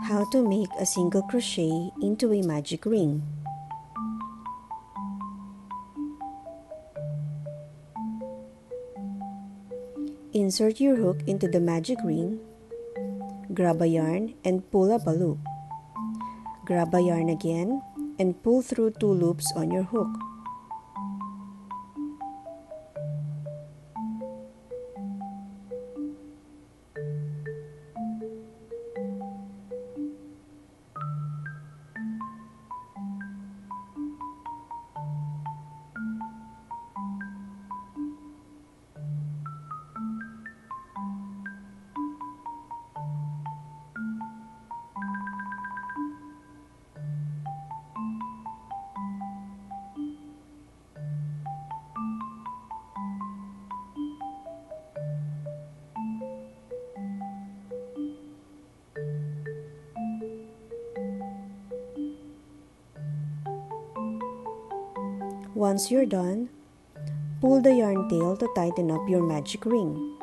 How to make a single crochet into a magic ring. Insert your hook into the magic ring, grab a yarn and pull up a loop. Grab a yarn again and pull through 2 loops on your hook. Once you're done, pull the yarn tail to tighten up your magic ring.